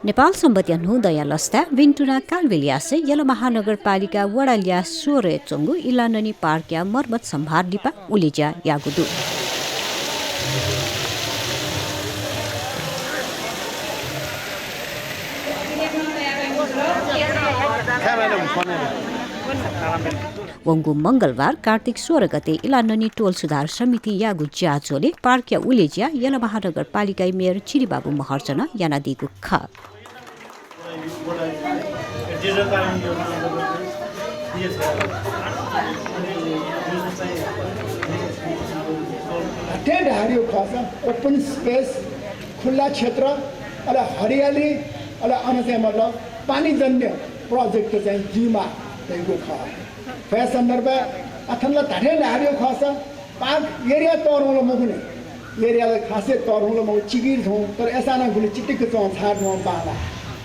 नेपाल सम्बन्धी हुँदया लस्ता विन्टुना कालवेलियासे यल महानगरपालिका वडालिया सोरे चोंगु इलाननी पार्कया मर्मत सम्भार दिपा उलिजा यागुदु वंगु मंगलबार कार्तिक 16 गते इलाननी टोल सुधार समिति यागु ज्याचोले पार्कया उलेजिया यल महानगरपालिका मेयर चिरीबाबु महर्जन यानादिगु ख ढाडियो खासा ओपन स्पेस खुला क्षेत्र अला हरियाली अला अनसे मतलब पानी जन्य प्रोजेक्ट चाहिँ जिमा त्यसको ख फे सन्दर्भ अथनला धाडे ढाडियो खासा पार्क एरिया तोरमुलो मगुने एरियाले खासे तोरमुलो मगु चिगिर छौ तर एसाना गुले चिटिक चौ छाड म बाला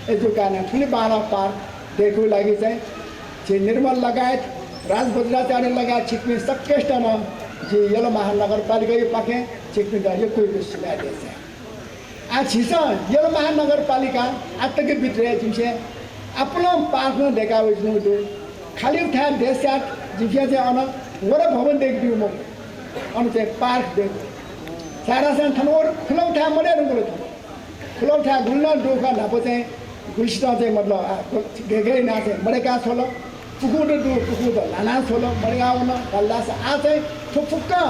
यसो कारण ठुली बाला पार्क देखो लागि चाहिँ निर्मल लगायत राज बज्राचार्य लगायत छिक्ने सकेष्टमा जे यल महानगरपालिका यो पाके छिक्ने यो कोही सुना दिन्छ आ छिस यल महानगरपालिका आत्तके भित्र जिमसे आफ्नो पार्क में देखा हुई तो खाली उठा देश जिम्फिया चाहिँ अन वरा भवन देख दियो म अन चाहिँ पार्क देख सारा सान थनोर खुला उठा मले रुगले खुला उठा गुल्ना डोका नापो चाहिँ गुलिस्टा चाहिँ मतलब गेगे ना चाहिँ मरेका छोलो पुकुड दु पुकुड लाना छोलो मरेका उन कल्लास आ चाहिँ ठुकठुक्का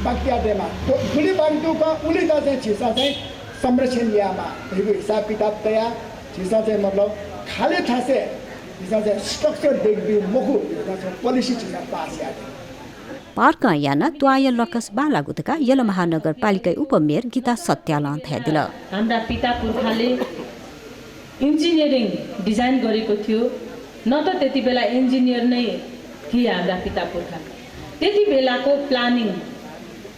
बाक्या देमा गुली बागटुका उलिदा चाहिँ छिसा चाहिँ संरक्षण लियामा हेगु हिसाब किताब तया छिसा चाहिँ मतलब खाली थासे छिसा चाहिँ स्ट्रक्चर देख दियो मगु पोलिसी छिसा पास या पार्क याना त्वाय लकस बालागुतका यल महानगरपालिका उपमेयर गीता सत्यालन थ्यादिल हाम्रा पिता पुर्खाले इन्जिनियरिङ डिजाइन गरेको थियो न त त्यति बेला इन्जिनियर नै थिए हाम्रा पिता पुर्खा त्यति बेलाको प्लानिङ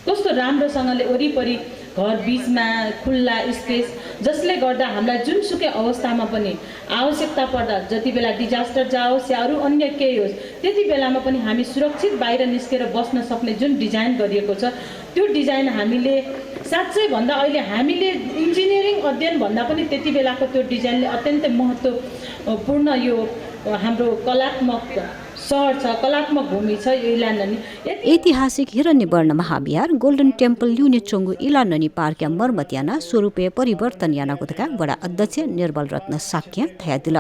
कस्तो राम्रोसँगले वरिपरि घर बीचमा खुल्ला स्पेस जसले गर्दा हामीलाई जुनसुकै अवस्थामा पनि आवश्यकता पर्दा जति बेला डिजास्टर जाओस् या अरू अन्य केही होस् त्यति बेलामा पनि हामी सुरक्षित बाहिर निस्केर बस्न सक्ने जुन डिजाइन गरिएको छ त्यो डिजाइन हामीले साँच्चै भन्दा अहिले हामीले इन्जिनियरिङ अध्ययन भन्दा पनि त्यति बेलाको त्यो डिजाइनले अत्यन्तै महत्त्वपूर्ण यो हाम्रो कलात्मक सहर छ कलात्मक भूमि छ यो इलाननी ऐतिहासिक हिरण्यवर्ण महाविहार गोल्डन टेम्पल युनिचोंगु इलाननी पार्क मर्मत याना स्वरूपीय परिवर्तन यानागुतका वडा अध्यक्ष निर्मल रत्न साक्य थ्यादिल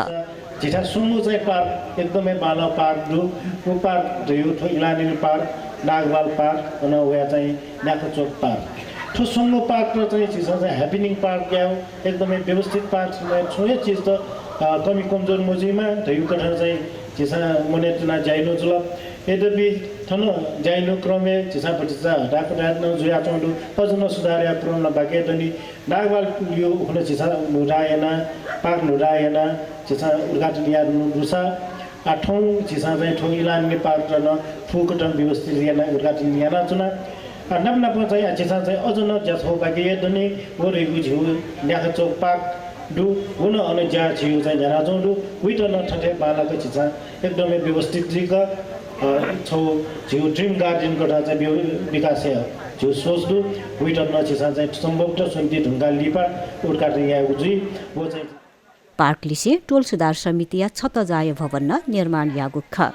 जिठा सुन्नु चाहिँ पार्क एकदमै बाला पार्क दु पार्क दयु थो इलाननी पार्क नागवाल पार्क अनि वया चाहिँ नाकचोक पार्क ठो सुन्नु पार्क र चाहिँ चिज चाहिँ ह्यापनिङ पार्क या एकदमै व्यवस्थित पार्क छ यो चीज त कमी कमजोर मुजिमा दयु कठर चाहिँ चिसा मनेतना जाइनो जुल यद्यपि थन जाइनो क्रमे चिसा पटिसा डाकडाट न जुया चोंडु पजन सुधार्या क्रम न बाके दनि नागवाल यो हुन चिसा नुरायना पार्क नुरायना चिसा उद्घाटन या रुसा आठौं चिसा चाहिँ ठो इलानले पार्क न फुकटन व्यवस्थित याना उद्घाटन याना चुना नम्न चाहिँ चिसा चाहिँ अझ न जथो बाके दनि वरेगु झिउ न्याख चौक पार्क दु हुन अनि ज्या छिउ चाहिँ जना जोडु विट न ठठे बालाको चिसा एकदमै व्यवस्थित दिग छौ झिउ ड्रीम गार्डन गडा चाहिँ विकास झिउ सोच दु विट न चिसा चाहिँ सम्भव त सुन्ती ढुङ्गा लिपा उड्काटे या उजी वो चाहिँ पार्क लिसे टोल सुधार समिति या छतजाय भवन निर्माण यागु ख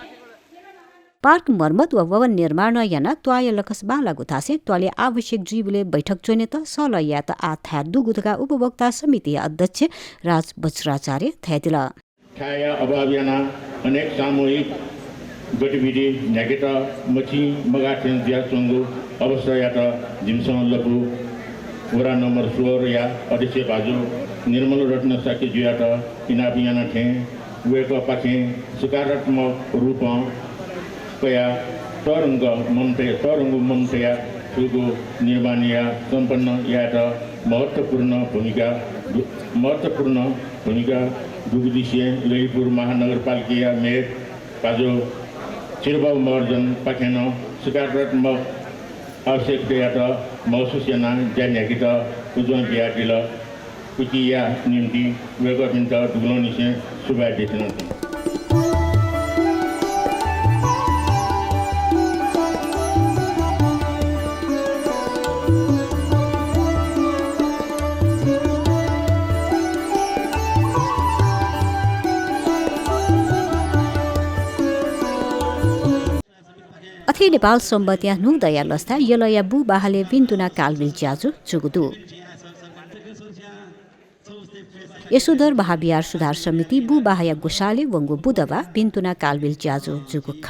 पार्क मर्मत व भवन निर्माण याना त्वाय लकस बालागुथासे त्वाले आवश्यक जीवले बैठक चोने त सल या त आथा दुगुतका उपभोक्ता समिति अध्यक्ष राज बज्राचार्य थ्यादिल छाया अभावयाना अनेक सामूहिक गतिविधि न्याकेटा मची मगाथेन दिया चंगु अवश्य या त जिमसम लपु वरा नम्बर 16 या अध्यक्ष बाजु निर्मल रत्न साकी जुया त इनाबियाना थे वेको पाखे सकारात्मक रूप कया तरंग ममतया सुगो निर्माणीय संपन्न या महत्वपूर्ण भूमिका दुगुदिसिए ललितपुर महानगरपालिका मेयर पाजो चिरबाबु महर्जन पाखेन सकारात्मक आवश्यकता महसुस याना जान्याकित उज्जवल बिहाटिल कुचिया निम्ति वेगमिन्ट दुग्लोनिसे सुबाय देथिन अथे नेपाल सम्बन्धिया नु दया लस्ता यलया बु बाहाले बिन्तुना कालबिल ज्याजु चुगुदु यशोधर महाविहार सुधार समिति बु बाहाया गोसाले वंगु बुधबा बिन्तुना कालबिल ज्याजु जुगुख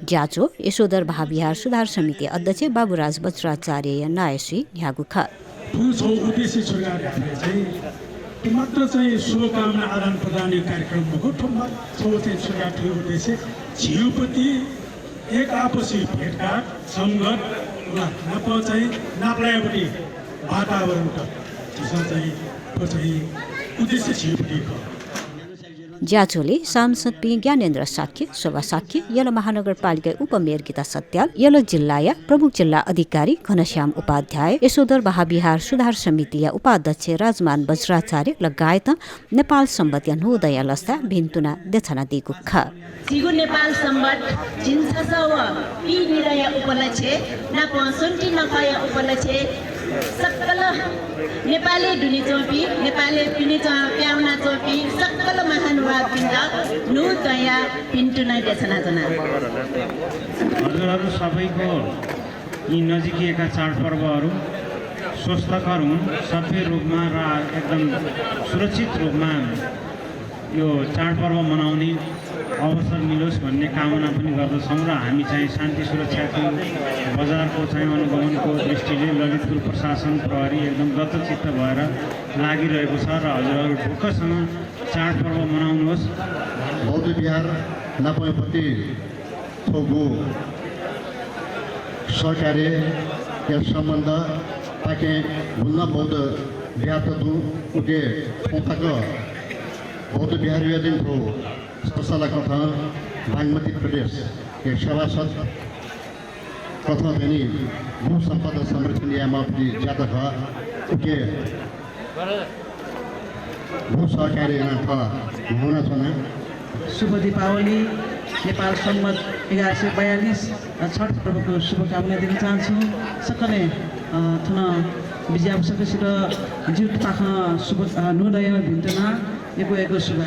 ज्याजो यशोधर महाविहार सुधार समिति अध्यक्ष बाबुराज बज्राचार्य नायसी न्यागुख उद्देश्य छोराहरूले चाहिँ मात्र चाहिँ शुभकामना आदान प्रदान कार्यक्रम हो ठुलो चाहिँ छोराको उद्देश्य जीवप्रति एक आपसी भेटघाट सङ्गत नप चाहिँ नाप्लायपट्टि वातावरणका चाहिँ उद्देश्य जीवपट्टिको ज्याचोले सांसद पी ज्ञानेन्द्र साक्य शोभा साक्य यल महानगरपालिका उपमेयर गीता सत्याल यल जिल्लाया प्रमुख जिल्ला अधिकारी घनश्याम उपाध्याय यशोधर महाविहार सुधार समितिया उपाध्यक्ष राजमान बज्राचार्य लगायत नेपाल सम्बन्धिया नोदय लस्ता भिन्तुना देछना दिगुख सिगु नेपाल सम्बत जिन्ससव पी निरय उपलक्ष्य नाप सुन्टी नखय उपलक्ष्य सकल नेपाली दुनी चोपी नेपाली पिनी प्याउना चोपी सकल महानुभाव पिण्ड नु दया पिन्टुना देशना जना हजुरहरू सबैको यी नजिकिएका चाडपर्वहरू स्वस्थकर हुन् सबै रूपमा र एकदम सुरक्षित रूपमा यो चाडपर्व मनाउने अवसर मिलोस् भन्ने कामना पनि गर्दछौँ र हामी चाहिँ शान्ति सुरक्षाको बजारको चाहिँ अनुगमनको दृष्टिले ललितपुर प्रशासन प्रहरी एकदम दत्तचित्त भएर लागिरहेको छ र हजुरहरू ढुक्कसँग चाडपर्व मनाउनुहोस्। बौद्ध विहार नापयपट्टि थोगु सहकार्य यस सम्बन्ध ताके भुल्न बौद्ध विहार त उके उताको बौद्ध विहार दिन थो ससला कथा बागमती प्रदेश एक सभासद कथा पनि भू सम्पदा संरक्षण यामापट्टि ज्यादा छ उके भू सहकार्य हुन छन्। शुभ दीपावली नेपाल सम्मत 1142 छठ पर्वको शुभकामना दिन चाहन्छु। सकलै थन विजयावसकसित जुट पाख शुभ नोदय भिन्तना एको शुभ